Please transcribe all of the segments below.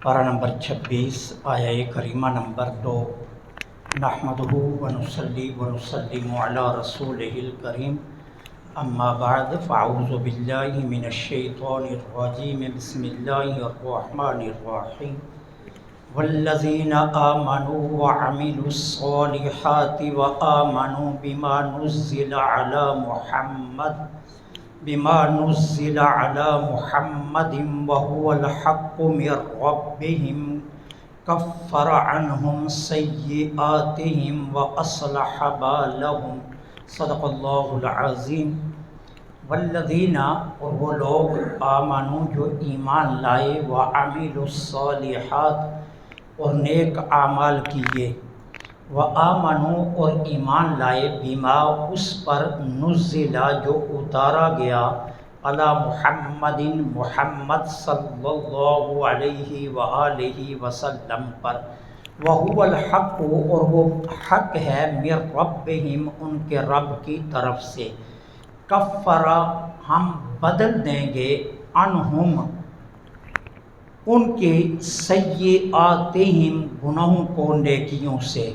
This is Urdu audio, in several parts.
پارہ نمبر 26 آیہ کریمہ نمبر 2۔ نحمدہ ونصلی ونسلم علی رسولہ الکریم، اما بعد فاعوذ باللہ من الشیطان الرجیم، بسم اللہ الرحمن الرحیم۔ والذین آمنوا وعملوا الصالحات وآمنوا بما نزل علی محمد وهو الحق من ربهم کفر عنہم سیئاتہم واصلح بالہم، صدق اللہ العظیم۔ والذین، اور وہ لوگ، آمنوا جو ایمان لائے، وعملوا الصالحات اور نیک اعمال کیے، وآمنوا اور ایمان لائے، بما اس پر، نزلا جو اتارا گیا، علی محمد محمد صلی اللہ علیہ وآلہ وسلم پر، وہو الحق اور وہ حق ہے، من ربہم ان کے رب کی طرف سے، کفر ہم بدل دیں گے، عنہم ان کے، سیئاتہم گناہوں کو نیکیوں سے،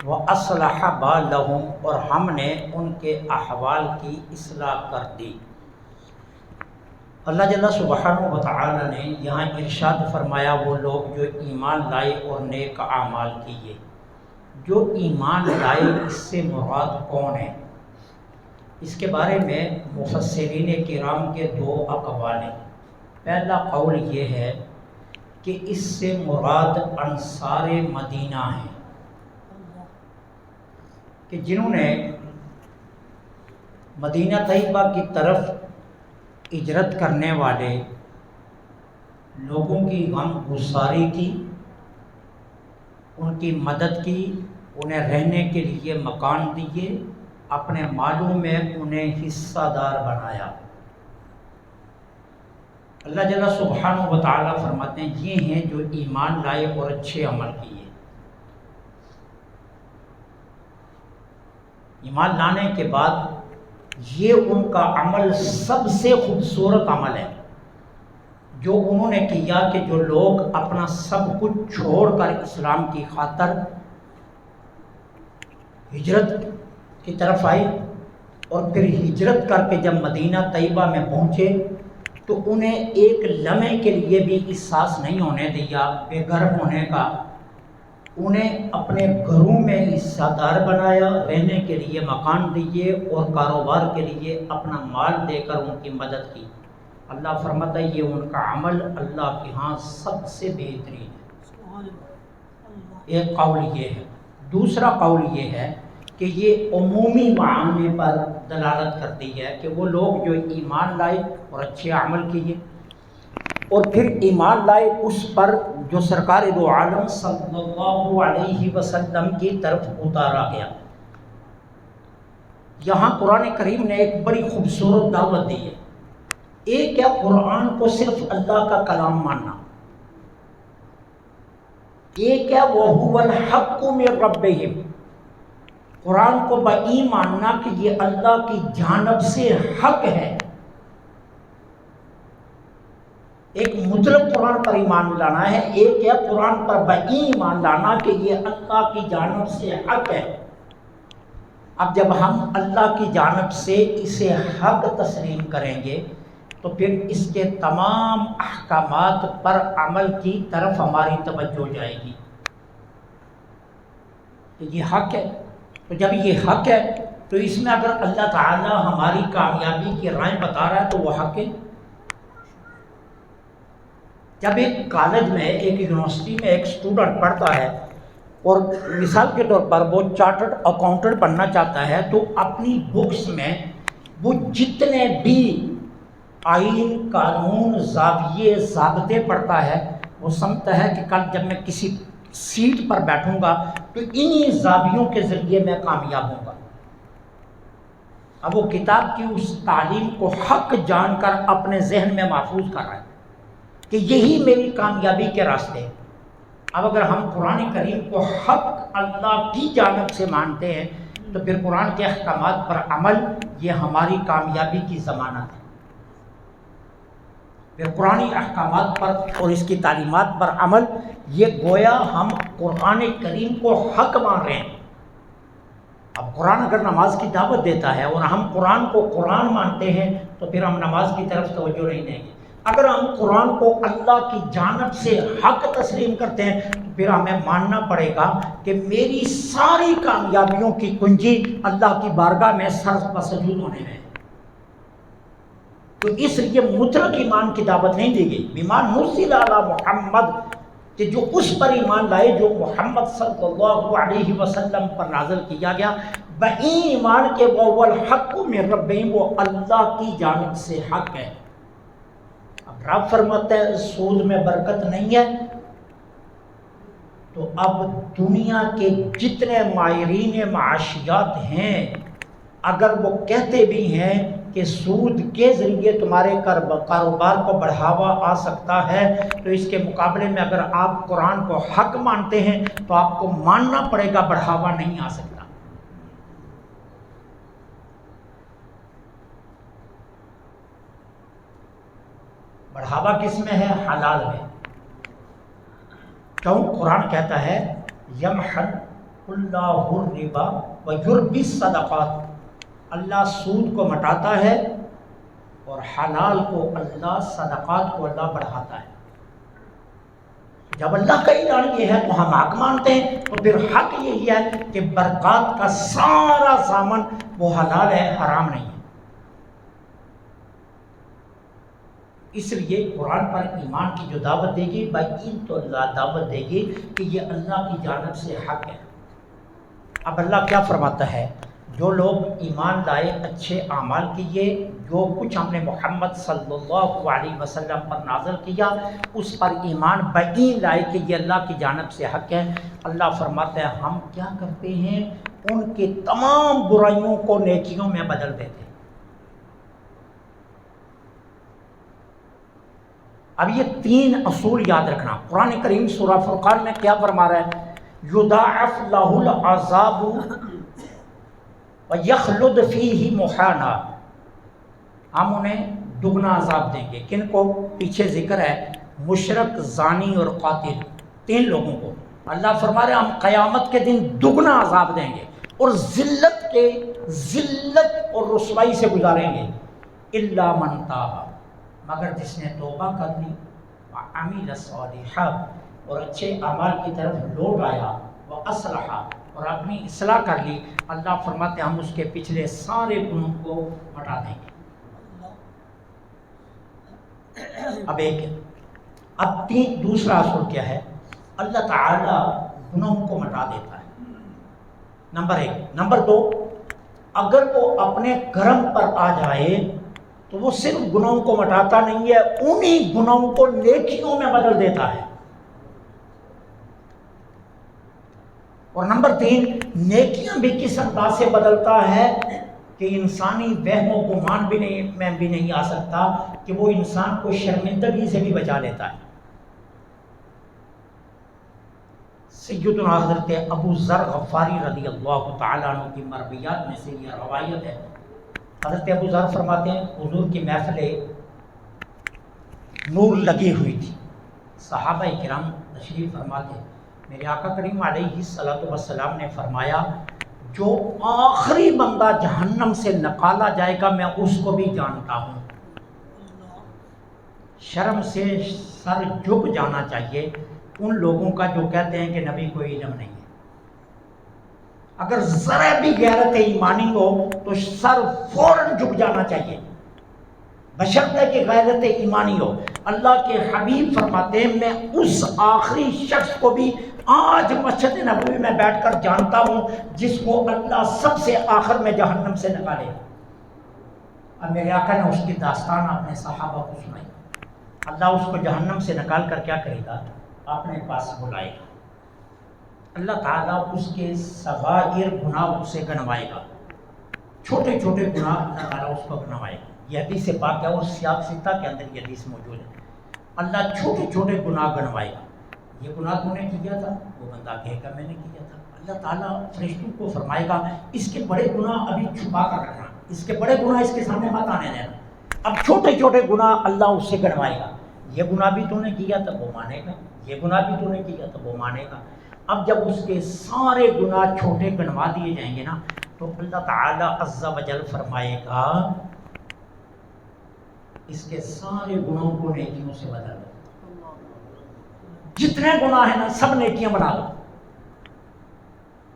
واصلح بالہم اور ہم نے ان کے احوال کی اصلاح کر دی۔ اللہ جل سبحانہ و تعالی نے یہاں ارشاد فرمایا وہ لوگ جو ایمان لائے اور نیک اعمال کیے۔ جو ایمان لائے، اس سے مراد کون ہے؟ اس کے بارے میں مفسرین کرام کے دو اقوال ہیں۔ پہلا قول یہ ہے کہ اس سے مراد انصار مدینہ ہیں، کہ جنہوں نے مدینہ طیبہ کی طرف ہجرت کرنے والے لوگوں کی غم گساری کی، ان کی مدد کی، انہیں رہنے کے لیے مکان دیے، اپنے مالوں میں انہیں حصہ دار بنایا۔ اللہ جل سبحانہ و تعالیٰ فرماتے ہیں یہ ہیں جو ایمان لائے اور اچھے عمل کیے۔ ایمان لانے کے بعد یہ ان کا عمل سب سے خوبصورت عمل ہے جو انہوں نے کیا، کہ جو لوگ اپنا سب کچھ چھوڑ کر اسلام کی خاطر ہجرت کی طرف آئے، اور پھر ہجرت کر کے جب مدینہ طیبہ میں پہنچے تو انہیں ایک لمحے کے لیے بھی احساس نہیں ہونے دیا بے گھر ہونے کا، انہیں اپنے گھروں میں حصہ دار بنایا، رہنے کے لیے مکان دیے، اور کاروبار کے لیے اپنا مال دے کر ان کی مدد کی۔ اللہ فرماتا ہے یہ ان کا عمل اللہ کے ہاں سب سے بہترین ہے۔ ایک قول یہ ہے۔ دوسرا قول یہ ہے کہ یہ عمومی معانی پر دلالت کرتی ہے کہ وہ لوگ جو ایمان لائے اور اچھے عمل کیے، اور پھر ایمان لائے اس پر جو سرکار دو عالم صلی اللہ علیہ وسلم کی طرف اتارا گیا۔ یہاں قرآن کریم نے ایک بڑی خوبصورت دعوت دی ہے۔ ایک ہے قرآن کو صرف اللہ کا کلام ماننا، ایک ہے وَهُوَ الْحَقُّ مِن رَبِّهِمْ، قرآن کو بئی ماننا کہ یہ اللہ کی جانب سے حق ہے۔ ایک مطلق قرآن پر ایمان لانا ہے، ایک ہے قرآن پر بئی ایمان لانا کہ یہ اللہ کی جانب سے حق ہے۔ اب جب ہم اللہ کی جانب سے اسے حق تسلیم کریں گے تو پھر اس کے تمام احکامات پر عمل کی طرف ہماری توجہ جائے گی کہ یہ حق ہے۔ تو جب یہ حق ہے تو اس میں اگر اللہ تعالی ہماری کامیابی کی رائے بتا رہا ہے تو وہ حق ہے۔ جب ایک کالج میں، ایک یونیورسٹی میں ایک اسٹوڈنٹ پڑھتا ہے اور مثال کے طور پر وہ چارٹرڈ اکاؤنٹنٹ بننا چاہتا ہے تو اپنی بکس میں وہ جتنے بھی آئین، قانون، زاویے، ضابطے پڑھتا ہے وہ سمجھتا ہے کہ کل جب میں کسی سیٹ پر بیٹھوں گا تو انہی زاویوں کے ذریعے میں کامیاب ہوں گا۔ اب وہ کتاب کی اس تعلیم کو حق جان کر اپنے ذہن میں محفوظ کر رہا ہے کہ یہی میری کامیابی کے راستے ہیں۔ اب اگر ہم قرآن کریم کو حق اللہ کی جانب سے مانتے ہیں تو پھر قرآن کے احکامات پر عمل یہ ہماری کامیابی کی ضمانت ہے۔ پھر قرآنی احکامات پر اور اس کی تعلیمات پر عمل، یہ گویا ہم قرآن کریم کو حق مان رہے ہیں۔ اب قرآن اگر نماز کی دعوت دیتا ہے اور ہم قرآن کو قرآن مانتے ہیں تو پھر ہم نماز کی طرف توجہ نہیں دیں گے۔ اگر ہم قرآن کو اللہ کی جانب سے حق تسلیم کرتے ہیں تو پھر ہمیں ماننا پڑے گا کہ میری ساری کامیابیوں کی کنجی اللہ کی بارگاہ میں سر بسجود ہونے میں ہے۔ تو اس لیے مطلق ایمان کی دعوت نہیں دی گئی۔ ایمان نزل علی محمد، کہ جو اس پر ایمان لائے جو محمد صلی اللہ علیہ وسلم پر نازل کیا گیا، بَإِن ایمان کے وہ الحق من ربہم، وہ اللہ کی جانب سے حق ہے۔ اب رب فرماتا ہے سود میں برکت نہیں ہے، تو اب دنیا کے جتنے ماہرین معاشیات ہیں اگر وہ کہتے بھی ہیں کہ سود کے ذریعے تمہارے کاروبار کو بڑھاوا آ سکتا ہے، تو اس کے مقابلے میں اگر آپ قرآن کو حق مانتے ہیں تو آپ کو ماننا پڑے گا بڑھاوا نہیں آ سکتا۔ بڑھاوا کس میں ہے؟ حلال میں۔ کیوں؟ قرآن کہتا ہے یمحق اللہ الربا ویربی الصدقات، اللہ سود کو مٹاتا ہے اور حلال کو اللہ، صدقات کو اللہ بڑھاتا ہے۔ جب اللہ کا اعلان یہ ہے تو ہم حق مانتے ہیں، تو پھر حق یہی ہے کہ برکات کا سارا سامان وہ حلال ہے، حرام نہیں ہے۔ اس لیے قرآن پر ایمان کی جو دعوت دے گی بائین تو اللہ دعوت دے گی کہ یہ اللہ کی جانب سے حق ہے۔ اب اللہ کیا فرماتا ہے؟ جو لوگ ایمان لائے، اچھے اعمال کیے، جو کچھ ہم نے محمد صلی اللہ علیہ وسلم پر نازل کیا اس پر ایمان بائین لائے کہ یہ اللہ کی جانب سے حق ہے، اللہ فرماتا ہے ہم کیا کرتے ہیں؟ ان کے تمام برائیوں کو نیکیوں میں بدل دیتے ہیں۔ اب یہ تین اصول یاد رکھنا۔ قرآن کریم سورہ فرقان میں کیا فرما رہا ہے؟ یضاعف لہ العذاب ویخلد فیہ مہانا، ہم انہیں دگنا عذاب دیں گے۔ کن کو؟ پیچھے ذکر ہے مشرک، زانی اور قاتل، تین لوگوں کو اللہ فرما رہے ہیں ہم قیامت کے دن دگنا عذاب دیں گے اور ذلت اور رسوائی سے گزاریں گے۔ الا من تاب، مگر جس نے توبہ کر لی، وعمل صالحا، اور اچھے اعمال کی طرف لوٹ آیا، واصلح، اور اپنی اصلاح کر لی، اللہ فرماتے ہیں ہم اس کے پچھلے سارے گناہوں کو مٹا دیں گے۔ اب دوسرا اصول کیا ہے؟ اللہ تعالی گناہوں کو مٹا دیتا ہے، نمبر ایک۔ نمبر دو، اگر وہ اپنے کرم پر آ جائے تو وہ صرف گناہوں کو مٹاتا نہیں ہے، انہی گناہوں کو نیکیوں میں بدل دیتا ہے۔ اور نمبر تین، نیکیاں بھی کس انداز سے بدلتا ہے کہ انسانی وہم و گمان میں بھی نہیں آ سکتا کہ وہ انسان کو شرمندگی سے بھی بچا لیتا ہے۔ سیدنا حضرت ابو ذر غفاری رضی اللہ تعالیٰ عنہ کی مرویات میں سے یہ روایت ہے۔ حضرت ابو ذر فرماتے ہیں حضور کی محفل نور لگی ہوئی تھی، صحابہ کرام تشریف فرماتے ہیں، میرے آقا کریم علیہ الصلوۃ والسلام نے فرمایا جو آخری بندہ جہنم سے نکالا جائے گا میں اس کو بھی جانتا ہوں۔ شرم سے سر جھک جانا چاہیے ان لوگوں کا جو کہتے ہیں کہ نبی کو علم نہیں ہے۔ اگر ذرا بھی غیرت ایمانی ہو تو سر فوراً جھک جانا چاہیے، بشرطے کہ غیرت ایمانی ہو۔ اللہ کے حبیب فرماتے ہیں میں اس آخری شخص کو بھی آج مسجد نبوی میں بیٹھ کر جانتا ہوں جس کو اللہ سب سے آخر میں جہنم سے نکالے۔ اب میرے آقا نے اس کی داستان اپنے صحابہ کو سنائی۔ اللہ اس کو جہنم سے نکال کر کیا کرے گا؟ اپنے پاس بلائے گا۔ اللہ تعالیٰ اس کے صغائر گناہ اسے گنوائے گا، چھوٹے چھوٹے گناہ اللہ تعالیٰ اس کو گنوائے گا۔ یہ حدیث پاک ہے اور سیاق ستہ کے اندر یہ حدیث موجود ہے۔ اللہ چھوٹے چھوٹے گناہ گنوائے گا، یہ گناہ تو نے کیا تھا، وہ بندہ کہے گا میں نے کیا تھا۔ اللہ تعالیٰ فرشتوں کو فرمائے گا اس کے بڑے گناہ ابھی چھپا کر رکھنا، اس کے بڑے گناہ اس کے سامنے مت آنے دینا۔ اب چھوٹے چھوٹے گناہ اللہ اس سے گنوائے گا، یہ گناہ بھی تو نے کیا تھا وہ مانے گا، یہ گناہ بھی تو نے کیا تھا وہ مانے گا۔ اب جب اس کے سارے گناہ چھوٹے گنوا دیے جائیں گے نا تو اللہ تعالیٰ عز و جل فرمائے گا اس کے سارے گناہوں کو نیکیوں سے بدل دو، جتنے گناہ ہیں نا سب نیکیاں بنا دو۔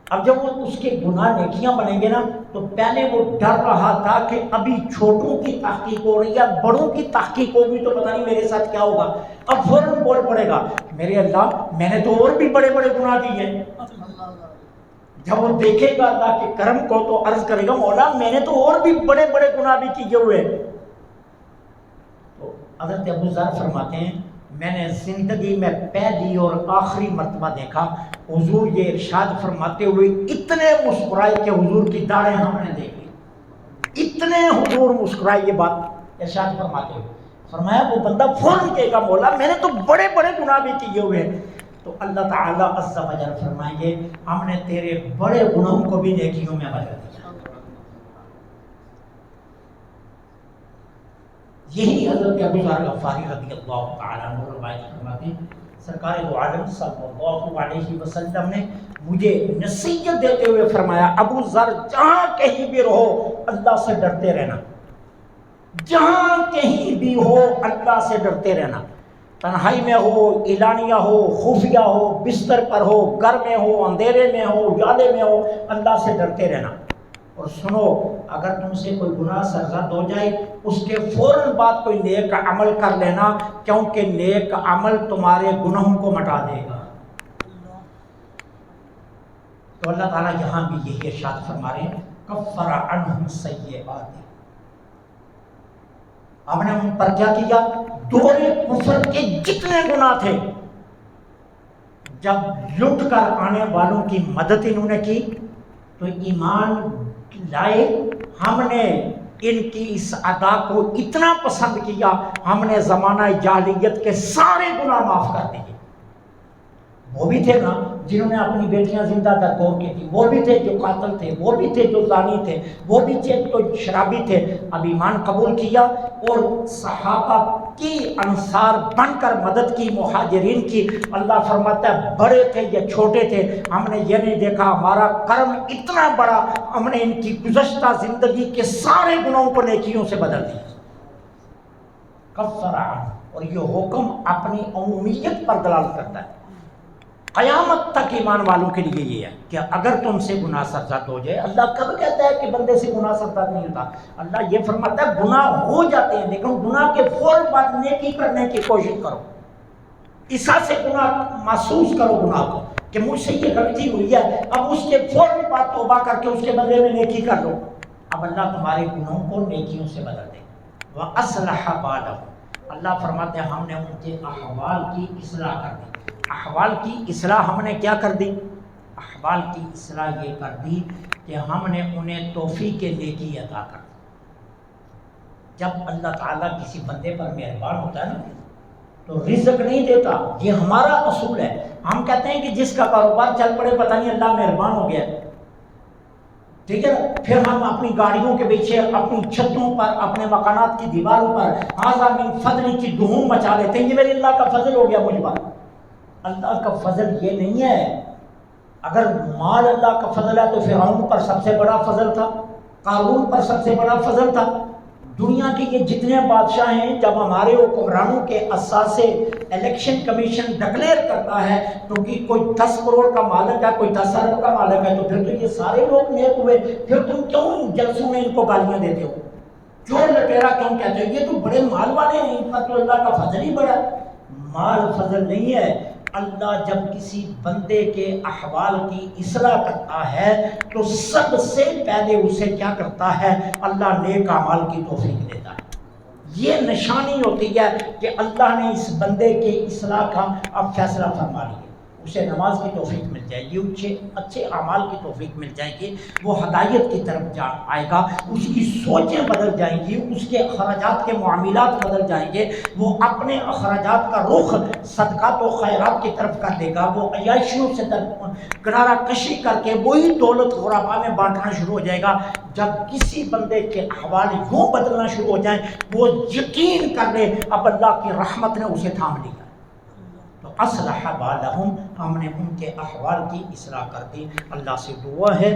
اب جب وہ اس کے گناہ نیکیاں بنیں گے نا تو پہلے وہ ڈر رہا تھا کہ ابھی چھوٹوں کی تحقیق ہو رہی ہے، بڑوں کی تحقیق ہوگی تو پتہ نہیں میرے ساتھ کیا ہوگا۔ اب فوراً بول پڑے گا میرے اللہ میں نے تو اور بھی بڑے بڑے گناہ کیے ہیں۔ جب وہ دیکھے گا اللہ کے کرم کو تو عرض کرے گا مولا میں نے تو اور بھی بڑے بڑے گناہ بھی کیے ہوئے۔ تو حضرت ابو ذر فرماتے ہیں میں نے زندگی میں پہلی اور آخری مرتبہ دیکھا حضور یہ ارشاد فرماتے ہوئے اتنے مسکرائے کہ حضور کی داڑھیں ہم نے دیکھی، اتنے حضور مسکرائے یہ بات ارشاد فرماتے ہوئے۔ فرمایا وہ بندہ فوراً کہے گا مولا میں نے تو بڑے بڑے گناہ بھی کیے ہوئے ہیں۔ تو اللہ تعالیٰ عز و جل فرمائیں گے ہم نے تیرے بڑے گناہوں کو بھی نیکیوں میں بدل دیا۔ یہی حضرت ابو ذر غفاری رضی اللہ تعالیٰ عنہ روایت فرماتے ہیں سرکار دو عالم صلی اللہ علیہ وسلم نے مجھے نصیحت دیتے ہوئے فرمایا ابو ذر جہاں کہیں بھی رہو اللہ سے ڈرتے رہنا، جہاں کہیں بھی ہو اللہ سے ڈرتے رہنا، تنہائی میں ہو، اعلانیہ ہو، خفیہ ہو، بستر پر ہو، گھر میں ہو، اندھیرے میں ہو، اجالے میں ہو، اللہ سے ڈرتے رہنا۔ اور سنو اگر تم سے کوئی گناہ سرزد ہو جائے اس کے فوراً بعد کوئی نیک عمل کر لینا کیونکہ نیک عمل تمہارے گناہوں کو مٹا دے گا۔ تو اللہ تعالیٰ یہاں بھی یہی ارشاد فرما رہے ہیں کفر عنہم سیئات، ہم نے ان پر کیا کیا؟ دور کفر کے جتنے گناہ تھے جب لٹ کر آنے والوں کی مدد انہوں نے کی تو ایمان لائے، ہم نے ان کی اس ادا کو اتنا پسند کیا ہم نے زمانہ جاہلیت کے سارے گناہ معاف کر دیے۔ وہ بھی تھے نا جنہوں نے اپنی بیٹیاں زندہ درگور کی تھی، وہ بھی تھے جو قاتل تھے، وہ بھی تھے جو زانی تھے، وہ بھی تھے جو شرابی تھے، اب ایمان قبول کیا اور صحابہ کی انصار بن کر مدد کی، مہاجرین کی۔ اللہ فرماتا ہے بڑے تھے یا چھوٹے تھے ہم نے یہ نہیں دیکھا، ہمارا کرم اتنا بڑا ہم نے ان کی گزشتہ زندگی کے سارے گناہوں کو نیکیوں سے بدل دیا۔ کفر عنہم، اور یہ حکم اپنی عمومیت پر دلالت کرتا ہے، قیامت تک ایمان والوں کے لیے یہ ہے کہ اگر تم سے گناہ سرزد ہو جائے، اللہ کب کہتا ہے کہ بندے سے گناہ سرزد نہیں ہوتا؟ اللہ یہ فرماتا ہے گناہ ہو جاتے ہیں لیکن گناہ کے فوراً بعد نیکی کرنے کی کوشش کرو، عیسیٰ سے گناہ محسوس کرو گناہ کو کہ مجھ سے یہ غلطی ہوئی ہے، اب اس کے فوراً بعد توبہ کر کے اس کے بدلے میں نیکی کر لو، اب اللہ تمہارے گناہوں کو نیکیوں سے بدل دے۔ وَأَصْلَحَ بَالَهُمْ، اللہ فرماتے ہیں ہم نے ان کے احوال کی اصلاح کر دی۔ احوال کی اصلاح ہم نے کیا کر دی؟ احوال کی اصلاح یہ کر دی کہ ہم نے انہیں توفیق نیکی عطا کر دی۔ جب اللہ تعالیٰ کسی بندے پر مہربان ہوتا ہے نا تو رزق نہیں دیتا، یہ ہمارا اصول ہے۔ ہم کہتے ہیں کہ جس کا کاروبار چل پڑے پتہ نہیں اللہ مہربان ہو گیا، ٹھیک ہے، پھر ہم اپنی گاڑیوں کے پیچھے، اپنی چھتوں پر، اپنے مکانات کی دیواروں پر ھذا من فضل کی دھوم مچا لیتے ہیں، یہ میرے اللہ کا فضل ہو گیا مجھ پر۔ اللہ کا فضل یہ نہیں ہے، اگر مال اللہ کا فضل ہے تو فرعون پر سب سے بڑا فضل تھا، قارون پر سب سے بڑا فضل تھا۔ دنیا کے یہ جتنے بادشاہ ہیں جب ہمارے حکمرانوں کے اثاثے الیکشن کمیشن ڈکلیئر کرتا ہے تو کہ کوئی 10 کروڑ کا مالک ہے، کوئی 10 ارب کا مالک ہے، تو پھر تو یہ سارے لوگ نیک ہوئے، پھر تم کیوں جلسوں میں ان کو گالیاں دیتے ہو، چور لٹیرا کیوں کہتے ہو؟ یہ تو بڑے مال والے ہیں، ان پر تو اللہ کا فضل ہی بڑا۔ مال فضل نہیں ہے، اللہ جب کسی بندے کے احوال کی اصلاح کرتا ہے تو سب سے پہلے اسے کیا کرتا ہے؟ اللہ نیک اعمال کی توفیق دیتا ہے۔ یہ نشانی ہوتی ہے کہ اللہ نے اس بندے کی اصلاح کا اب فیصلہ فرما لیا۔ اسے نماز کی توفیق مل جائے گی، اچھے اعمال کی توفیق مل جائے گی، وہ ہدایت کی طرف آئے گا، اس کی سوچیں بدل جائیں گی، اس کے اخراجات کے معاملات بدل جائیں گے، وہ اپنے اخراجات کا رخ صدقات و خیرات کی طرف کر دے گا، وہ عیاشیوں سے کنارہ کشی کر کے وہی دولت غربا میں بانٹنا شروع ہو جائے گا۔ جب کسی بندے کے احوال یوں بدلنا شروع ہو جائیں وہ یقین کر لے اب اللہ کی رحمت نے اسے تھام لیا، تو اصلح بالہم، ہم نے ان کے احوال کی اصلاح کر دی۔ اللہ سے دعا ہے